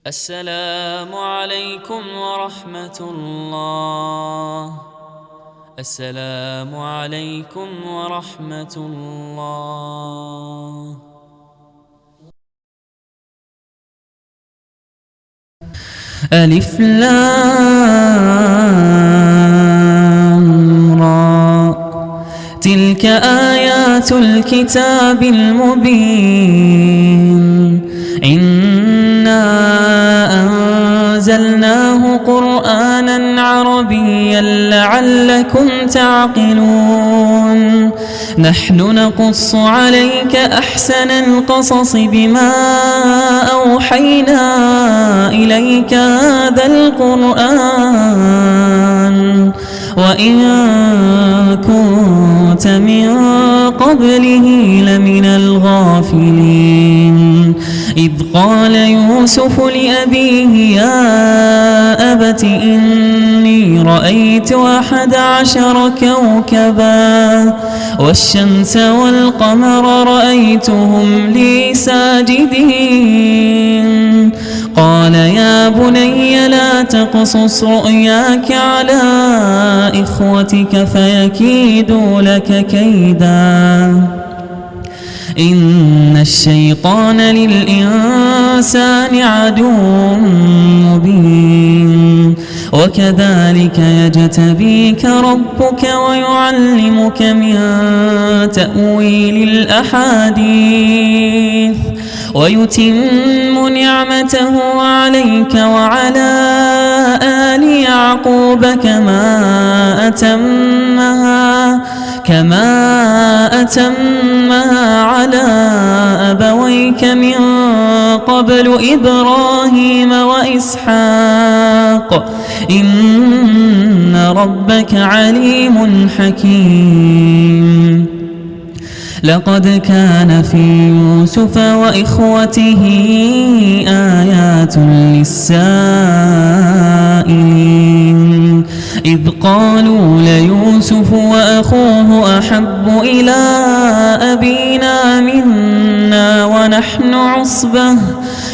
السلام عليكم ورحمة الله. السلام عليكم ورحمة الله. ألف لام را، تلك آيات الكتاب المبين. إنا أنزلناه قرآنا عربيا لعلكم تعقلون. نحن نقص عليك أحسن القصص بما أوحينا إليك هذا القرآن وإن كنت من قبله لمن الغافلين. إذ قال يوسف لأبيه يا أبت إني رأيت 11 كوكبا والشمس والقمر رأيتهم لي ساجدين. قال يا بني لا تقصص رؤياك على إخوتك فيكيدوا لك كيدا. إن الشيطان للإنسان عدو مبين. وكذلك يجتبيك ربك ويعلمك من تأويل الأحاديث ويتم نعمته عليك وعلى آل يعقوب كما أتمها على أبويك من قبل إبراهيم وإسحاق إن ربك عليم حكيم. لقد كان في يوسف وإخوته آيات للسائلين. إذ قالوا ليوسف وأخوه أحب إلى أبينا منا ونحن عصبة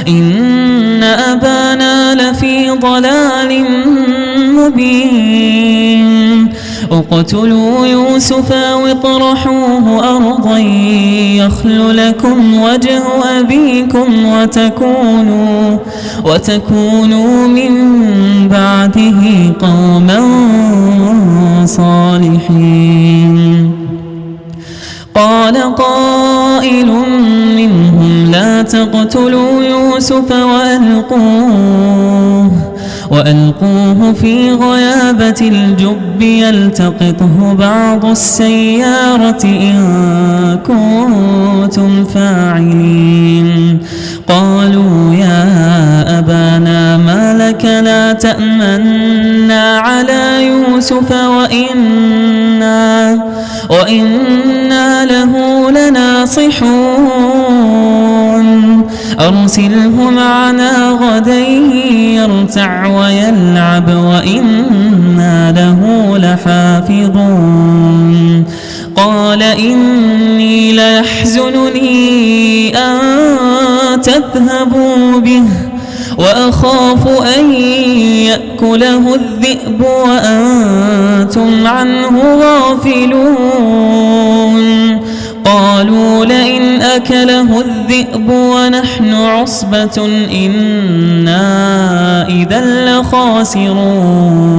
إن أبانا لفي ضلال مبين. اقتلوا يوسف أو اطرحوه أرضا يخل لكم وجه أبيكم وتكونوا من بعده قوما صالحين. قال قائل منهم لا تقتلوا يوسف وألقوه في غيابة الجب يلتقطه بعض السيارة إن كنتم فاعلين. قالوا يا أبانا ما لك لا تأمنا على يوسف وإنا له لناصحون. أرسله معنا غدا يرتع ويلعب وإنا له لحافظون. قال إني ليحزنني أن تذهبوا به وأخاف أن يأكله الذئب وأنتم عنه غافلون. قالوا لئن أكله الذئب ونحن عصبة إنا إذا لخاسرون.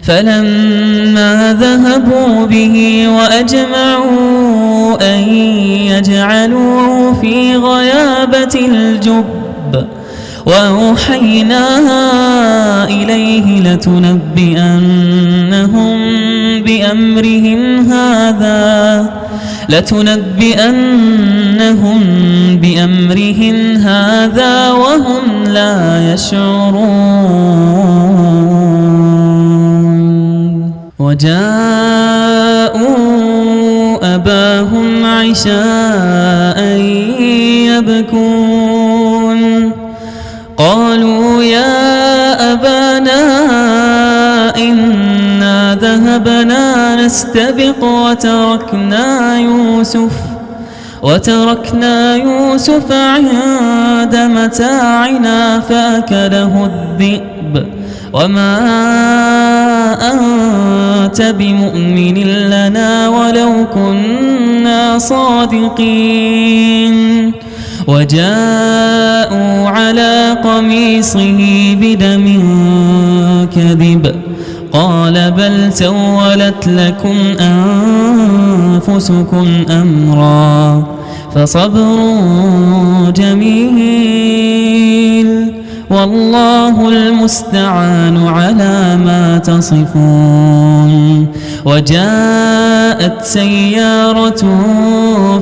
فلما ذهبوا به وأجمعوا أن يجعلوه في غيابة الجب وأوحينا إليه لتنبئنهم بأمرهم هذا وهم لا يشعرون. وجاءوا أباهم عشاء يبكون. قالوا يا أبانا إنا ذهبنا نستبق وتركنا يوسف عند بعد متاعنا فأكله الذئب وما أنت بمؤمن لنا ولو كنا صادقين وجاءوا على قميصه بدم كذب قال بل سولت لكم أنفسكم أمرا فصبر جميل والله المستعان على ما تصفون. وجاءت سيارة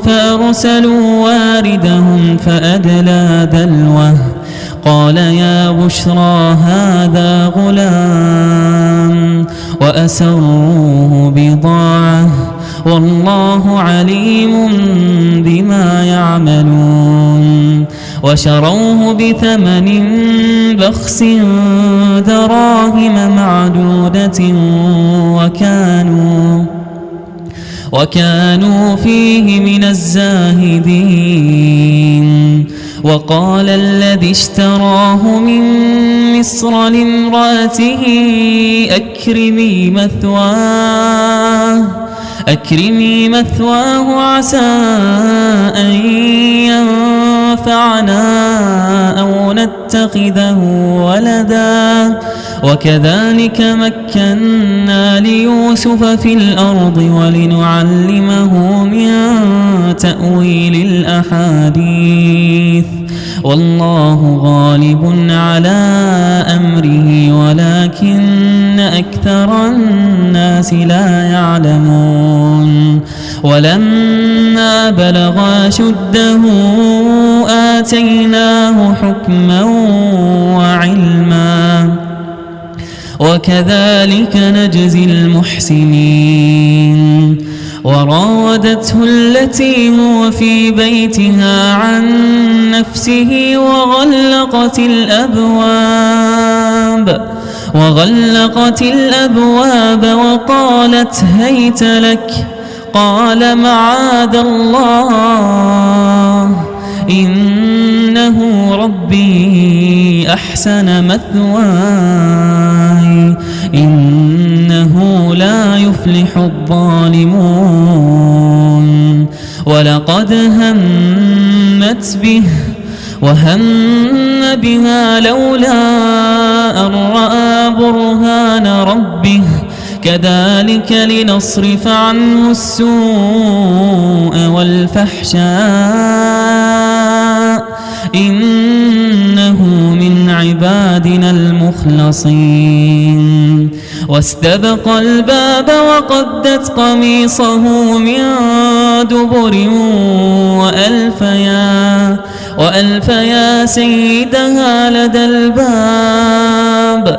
فأرسلوا واردهم فأدلى دلوه قال يا بشرى هذا غلام وأسروه بضاعة والله عليم بما يعملون وشروه بثمن بخس دراهم معدودة وكانوا فيه من الزاهدين. وقال الذي اشتراه من مصر لامرأته أكرمي مثواه عسى أن ينفعنا أو نتخذه ولدا وكذلك مكنا ليوسف في الأرض ولنعلمه من تأويل الأحاديث والله غالب على أمره ولكن أكثر الناس لا يعلمون. ولما بلغ أشده آتيناه حكما وعلما وكذلك نجزي المحسنين. وراودته التي هو في بيتها عن نفسه وغلقت الأبواب وقالت هيت لك قال معاذ الله إنه ربي أحسن مثواي إنه لا يفلح الظالمون. ولقد همت به وهم بها لولا أن رأى برهان ربه كذلك لنصرف عنه السوء والفحشاء إنه من عبادنا المخلصين. واستبق الباب وقدت قميصه من دبر وألف يا سيدها لدى الباب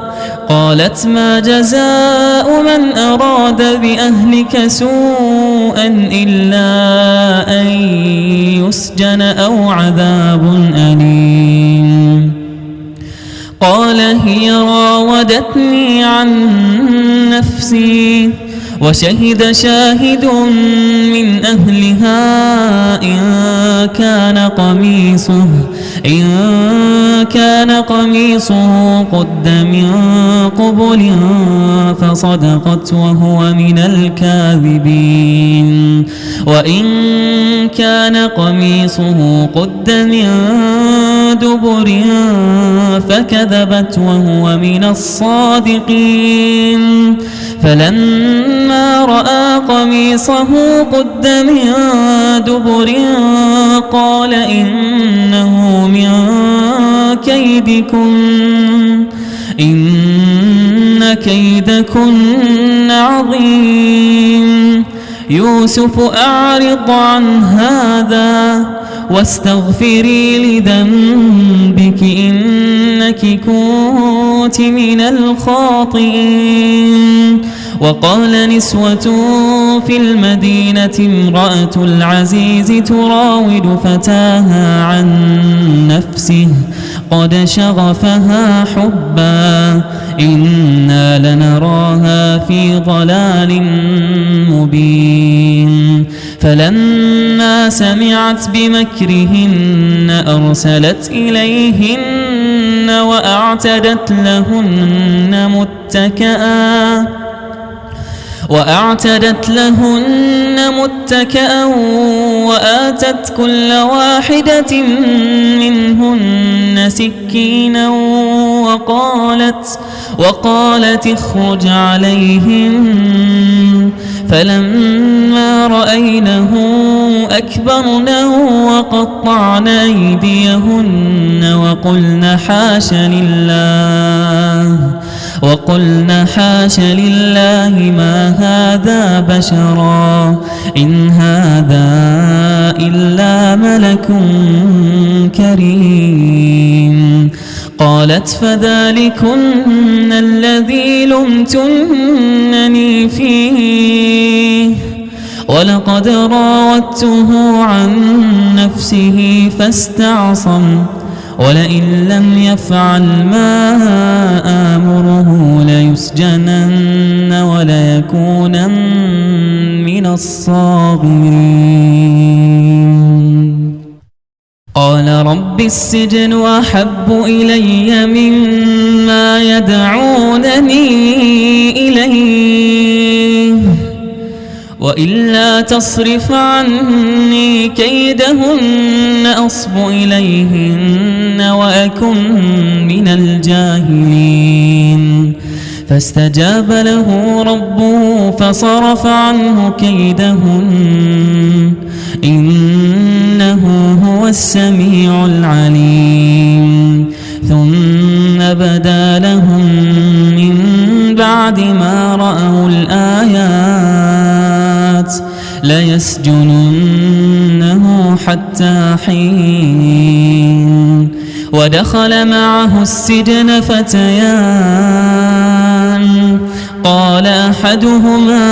قالت ما جزاء من أراد بأهلك سوءا إلا أن يسجن أو عذاب أليم. قال هي راودتني عن نفسي وشهد شاهد من أهلها إن كان قميصه قد من قبل فصدقت وهو من الكاذبين وإن كان قميصه قد من دبر فكذبت وهو من الصادقين. فلما رأى قميصه قد من دبر قال إنه من كيدكن إن كيدكن عظيم. يوسف أعرض عن هذا واستغفري لذنبك إنك كنت من الخاطئين. وقال نسوة في المدينة امرأة العزيز تراود فتاها عن نفسه قد شغفها حبا إنا لنراها في ضلال مبين. فلما سمعت بمكرهن أرسلت إليهن وأعتدت لهن متكأ وآتت كل واحدة منهن سكينا وقالت اخرج عليهم. فلما رأينه أكبرنه وقطعن أيديهن وقلن حاش لله ما هذا بشرا إن هذا إلا ملك كريم. قالت فذلكن الذي لمتنني فيه ولقد راودته عن نفسه فاستعصم ولئن لم يفعل ما آمره ليسجنن وليكونن من الصاغرين. قال رب السجن أحب إلي مما يدعونني إليه وإلا تصرف عني كيدهن أصب إليهن وأكن من الجاهلين. فاستجاب له ربه فصرف عنه كيدهن إنه هو السميع العليم. ثم بدا لهم من بعد ما رأوا الآيات ليسجننه حتى حين. ودخل معه السجن فتيان قال أحدهما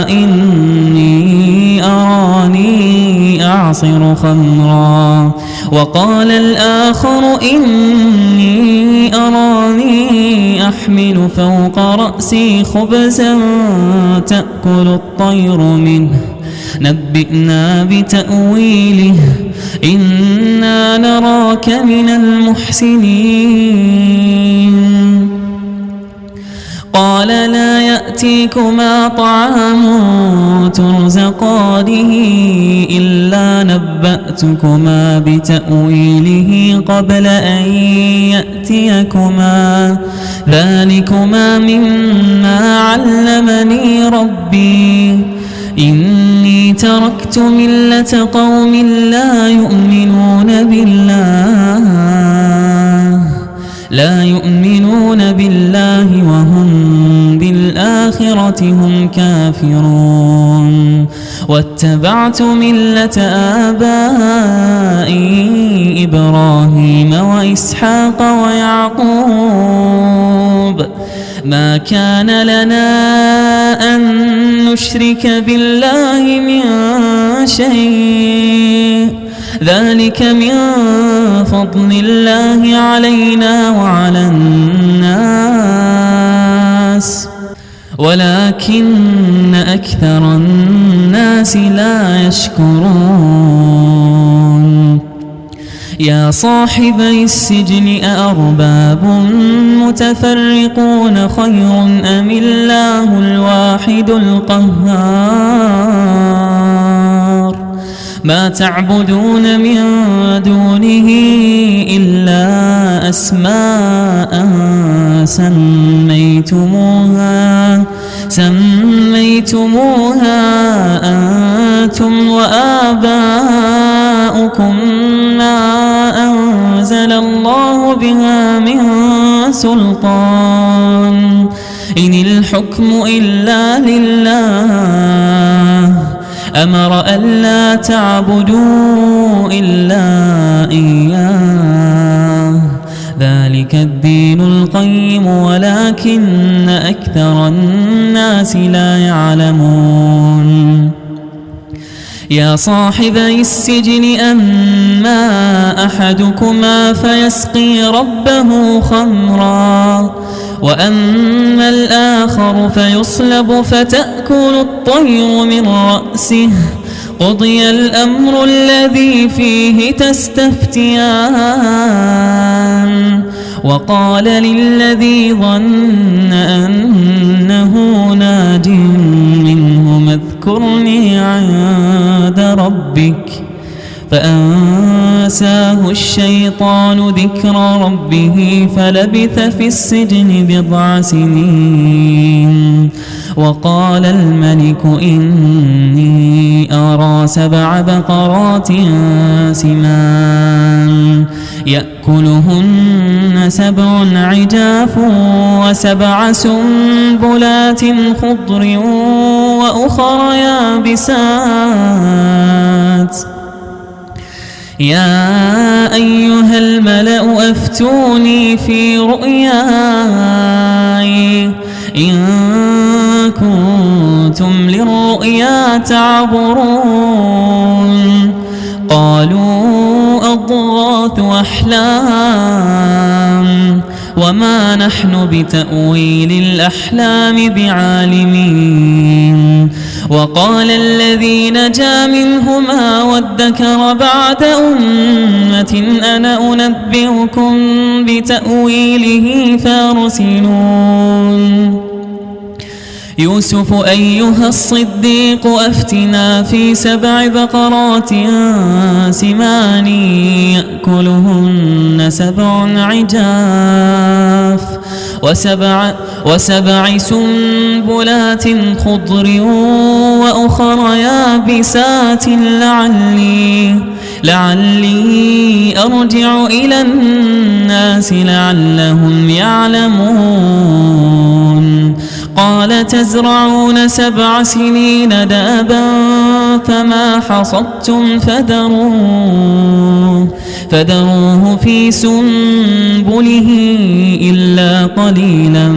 إني أراني أعصر خمرا وقال الآخر إني أراني أحمل فوق رأسي خبزا تأكل الطير منه نبئنا بتأويله إنا نراك من المحسنين. قال لا يأتيكما طعام ترزقانه إلا نبأتكما بتأويله قبل أن يأتيكما ذلكما مما علمني ربي إني تركت ملة قوم لا يؤمنون بالله وهم بالآخرة هم كافرون. واتبعت ملة آبائي إبراهيم وإسحاق ويعقوب ما كان لنا أن نشرك بالله من شيء ذلك من فضل الله علينا وعلى الناس ولكن أكثر الناس لا يشكرون. يا صاحبي السجن أأرباب متفرقون خير أم الله الواحد القهار ما تعبدون من دونه إلا أسماء سميتموها أنتم وآباؤكم ما أنزل الله بها من سلطان إن الحكم إلا لله أمر ألا تعبدوا إلا إياه ذلك الدين القيم ولكن أكثر الناس لا يعلمون. يا صاحبي السجن أما أحدكما فيسقي ربه خمرا وأما الآخر فيصلب فتأكل الطير من رأسه قضي الأمر الذي فيه تستفتيان وقال للذي ظن أنه ناج منه اذكرني عند ربك فأنساه الشيطان ذكر ربه فلبث في السجن 10 سنين وقال الملك إني أرى 7 بقرات سمان يأكلهن 7 عجاف و7 سنبلات خضر وأخر يابسات يا أيها الملأ أفتوني في رؤياي إن كنتم للرؤيا تعبرون قالوا أضغاث أحلام وما نحن بتأويل الأحلام بعالمين وقال الذي نجا منهما وادكر بعد أمة أنا أنبئكم بتأويله فارسلون يوسف أيها الصديق أفتنا في 7 بقرات سمان يأكلهن 7 عجاف و7 سنبلات خضر وأخر يابسات لعلي أرجع إلى الناس لعلهم يعلمون قال تزرعون 7 سنين دابا فما حصدتم فذروه في سنبله إلا قليلا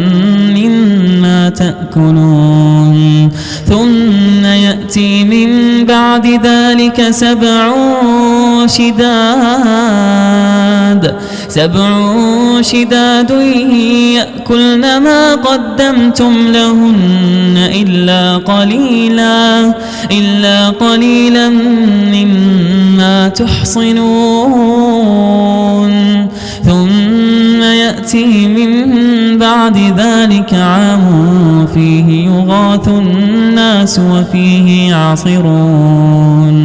مما تأكلون ثم يأتي من بعد ذلك 7 شداد يأكلن ما قدمتم لهن إلا قليلا مما تحصنون ثم يأتي من بعد ذلك عام فيه يغاث الناس وفيه يعصرون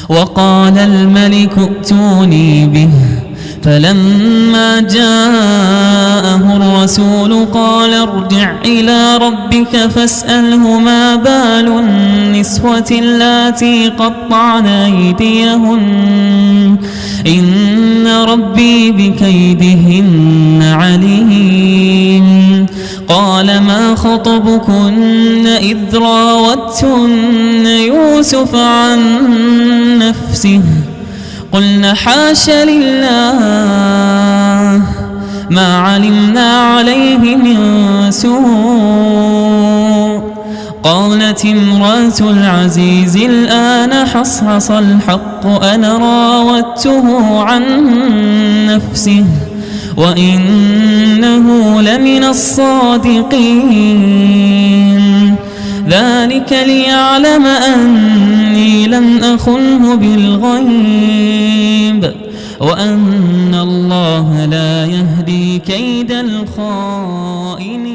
وقال الملك ائتوني به فلما جاءه الرسول قال ارجع إلى ربك فاسأله ما بال النسوة اللاتي قطعن أيديهن إن ربي بكيدهن عليم قال ما خطبكن إذ راوتن يوسف عن نفسه قلنا حاش لله ما علمنا عليه من سوء قالت امرأة العزيز الآن حصحص الحق أنا راودته عن نفسه وإنه لمن الصادقين ذلك ليعلم أني لم أخنه بالغيب وأن الله لا يهدي كيد الخائنين